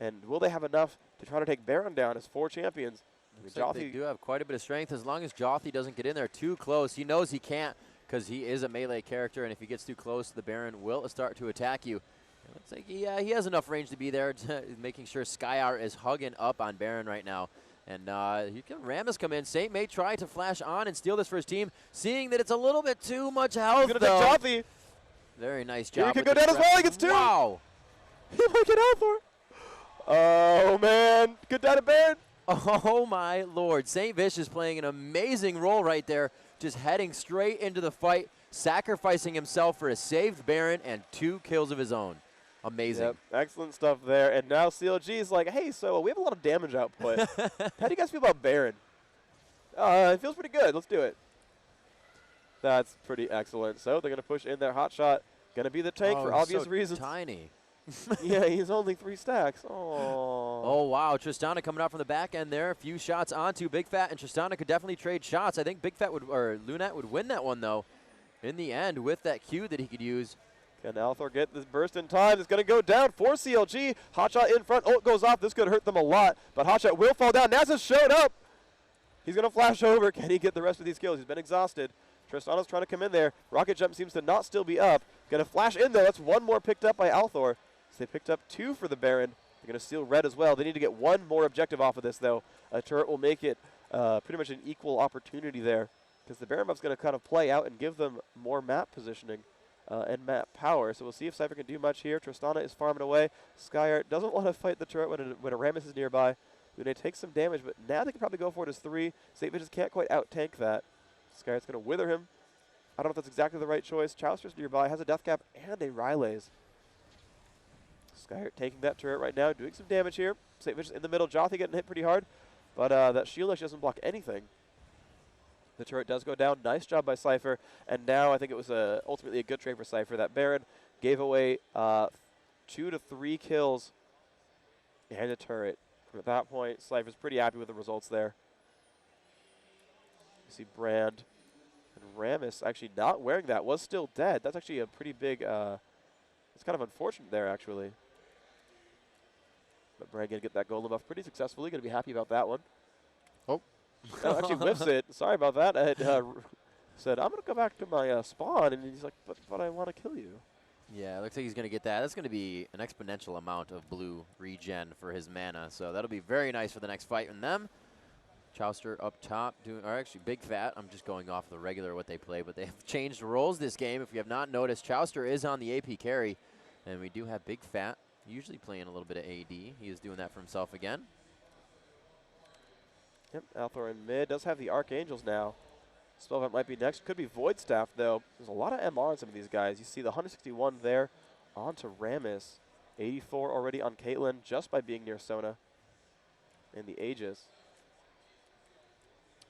And will they have enough to try to take Baron down as 4 champions? Looks like they do have quite a bit of strength as long as Jothi doesn't get in there too close. He knows he can't because he is a melee character, and if he gets too close, the Baron will start to attack you. It looks like he has enough range to be there, making sure Skyar is hugging up on Baron right now. And Rammus come in. Saint may try to flash on and steal this for his team, seeing that it's a little bit too much health, He's going to take Jothi. Very nice job. He can go down as well. He gets 2. Wow. He might get Althor. Oh, man. Good down to Baron. Oh, my Lord. St. Vicious playing an amazing role right there, just heading straight into the fight, sacrificing himself for a saved Baron and 2 kills of his own. Amazing. Yep, excellent stuff there. And now CLG is like, hey, so we have a lot of damage output. How do you guys feel about Baron? It feels pretty good. Let's do it. That's pretty excellent. So they're going to push in their hotshot. Going to be the tank for obvious reasons. Tiny. Yeah, he's only 3 stacks. Oh, wow. Tristana coming out from the back end there. A few shots onto Big Fat, and Tristana could definitely trade shots. I think Big Fat or Lunat would win that one, though, in the end with that Q that he could use. Can Althor get this burst in time? It's going to go down for CLG. Hotshot in front. Ult goes off. This could hurt them a lot, but Hotshot will fall down. Nasus showed up. He's going to flash over. Can he get the rest of these kills? He's been exhausted. Tristana's trying to come in there. Rocket Jump seems to not still be up. Going to flash in there. That's 1 more picked up by Althor. So they picked up 2 for the Baron. They're going to steal red as well. They need to get 1 more objective off of this, though. A turret will make it pretty much an equal opportunity there, because the Baron buff's going to kind of play out and give them more map positioning and map power. So we'll see if Sypher can do much here. Tristana is farming away. Skyart doesn't want to fight the turret when a Rammus is nearby. Lune takes some damage, but now they can probably go for it as 3. St. Vicious can't quite out-tank that. Skyart's going to wither him. I don't know if that's exactly the right choice. Chowster's nearby, has a death cap and a Rylaze. Skyart taking that turret right now, doing some damage here. St. Vicious in the middle. Jothi getting hit pretty hard, but that shield actually doesn't block anything. The turret does go down. Nice job by Sypher. And now I think it was ultimately a good trade for Sypher. That Baron gave away 2 to 3 kills and a turret. From that point, Sypher's pretty happy with the results there. You see Brand and Rammus actually not wearing that. Was still dead. That's actually a pretty big, it's kind of unfortunate there, actually. But Brand going to get that golem buff pretty successfully. Going to be happy about that one. Oh. Actually whiffs it. Sorry about that. I had, said, I'm going to go back to my spawn. And he's like, but I want to kill you. Yeah, it looks like he's going to get that. That's going to be an exponential amount of blue regen for his mana. So that'll be very nice for the next fight in them. Chowster up top, or actually Big Fat. I'm just going off the regular what they play, but they have changed roles this game. If you have not noticed, Chowster is on the AP carry. And we do have Big Fat usually playing a little bit of AD. He is doing that for himself again. Yep, Althor in mid. Does have the Archangels now. Spellvent might be next. Could be Void Staff, though. There's a lot of MR on some of these guys. You see the 161 there onto Rammus. 84 already on Caitlyn just by being near Sona in the Aegis.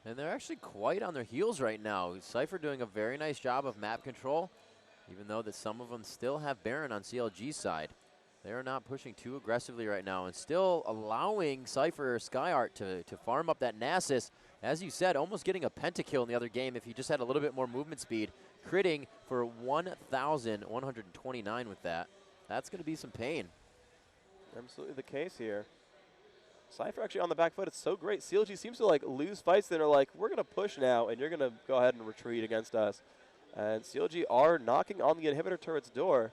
And they're actually quite on their heels right now. Sypher doing a very nice job of map control, even though that some of them still have Baron on CLG's side. They're not pushing too aggressively right now and still allowing Sypher Skyart to farm up that Nasus. As you said, almost getting a pentakill in the other game if he just had a little bit more movement speed. Critting for 1,129 with that. That's going to be some pain. Absolutely the case here. Sypher actually on the back foot. It's so great. CLG seems to like lose fights, then are like, we're going to push now, and you're going to go ahead and retreat against us. And CLG are knocking on the inhibitor turret's door.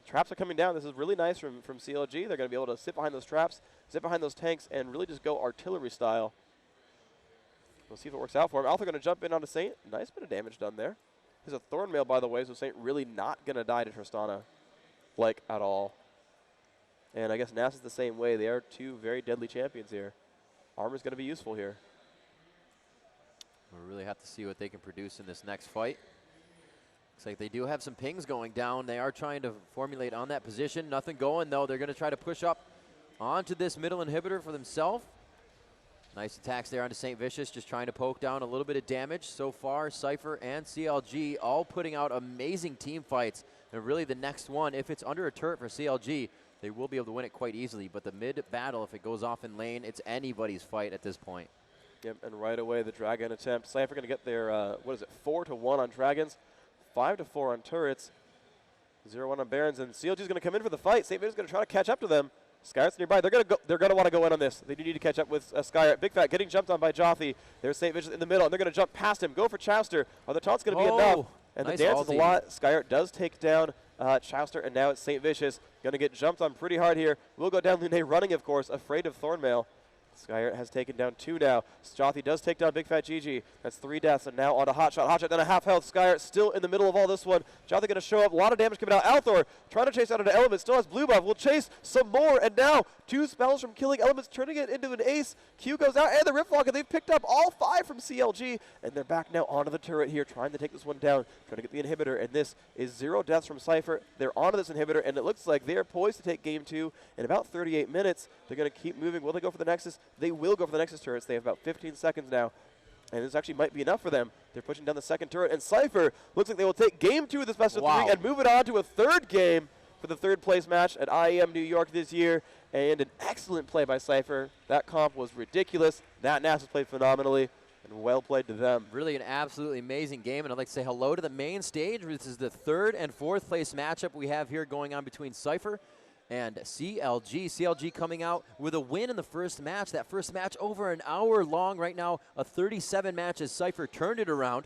Traps are coming down. This is really nice from CLG. They're going to be able to sit behind those traps, sit behind those tanks, and really just go artillery style. We'll see if it works out for him. Alpha going to jump in onto Saint. Nice bit of damage done there. He's a Thornmail, by the way, so Saint really not going to die to Tristana, like, at all. And I guess Nasus is the same way. They are two very deadly champions here. Armor's going to be useful here. We'll really have to see what they can produce in this next fight. Looks like they do have some pings going down. They are trying to formulate on that position. Nothing going, though. They're going to try to push up onto this middle inhibitor for themselves. Nice attacks there onto St. Vicious, just trying to poke down a little bit of damage. So far, Sypher and CLG all putting out amazing team fights. And really the next one, if it's under a turret for CLG, they will be able to win it quite easily. But the mid battle, if it goes off in lane, it's anybody's fight at this point. Yep, and right away the Dragon attempt. Sypher going to get their, 4-1 on Dragons, 5-4 on turrets, 0-1 on Barons, and CLG's going to come in for the fight. St. Vincent's going to try to catch up to them. Skyart's nearby. They're gonna want to go in on this. They do need to catch up with Skyart. Big Fat getting jumped on by Jothi. There's St. Vincent in the middle, and they're going to jump past him. Go for Chowster. Are the taunts going to be enough? And nice the dance is a ulti. lot. Skyart does take down Chowster, and now it's St. Vicious. Going to get jumped on pretty hard here. Will go down Lune running, of course, afraid of Thornmail. Skyart has taken down 2 now. Jothi does take down Big Fat Gigi. That's 3 deaths, and now on to Hotshot. Hotshot then a half health. Skyart still in the middle of all this one. Jothi going to show up. A lot of damage coming out. Althor trying to chase out into Elements. Still has blue buff. Will chase some more, and now 2 spells from killing Elements, turning it into an ace. Q goes out, and the Riftlock, and they've picked up all 5 from CLG, and they're back now onto the turret here, trying to take this one down, trying to get the inhibitor, and this is 0 deaths from Sypher. They're onto this inhibitor, and it looks like they're poised to take game 2 in about 38 minutes. They're going to keep moving. Will they go for the Nexus? They will go for the Nexus turrets. They have about 15 seconds now, and this actually might be enough for them. They're pushing down the second turret, and Sypher looks like they will take game 2 of this best of 3 and move it on to a 3rd game for the 3rd place match at IEM New York this year. And an excellent play by Sypher. That comp was ridiculous. That Nasus played phenomenally, and well played to them. Really an absolutely amazing game, and I'd like to say hello to the main stage. This is the 3rd and 4th place matchup we have here going on between Sypher and CLG. CLG coming out with a win in the first match. That first match over an hour long right now, a 37 match as Sypher turned it around,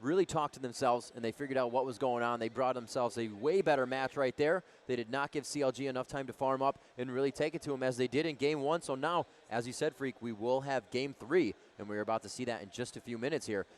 really talked to themselves, and they figured out what was going on. They brought themselves a way better match right there. They did not give CLG enough time to farm up and really take it to them as they did in game 1. So now, as you said, Freak, we will have game 3, and we're about to see that in just a few minutes here.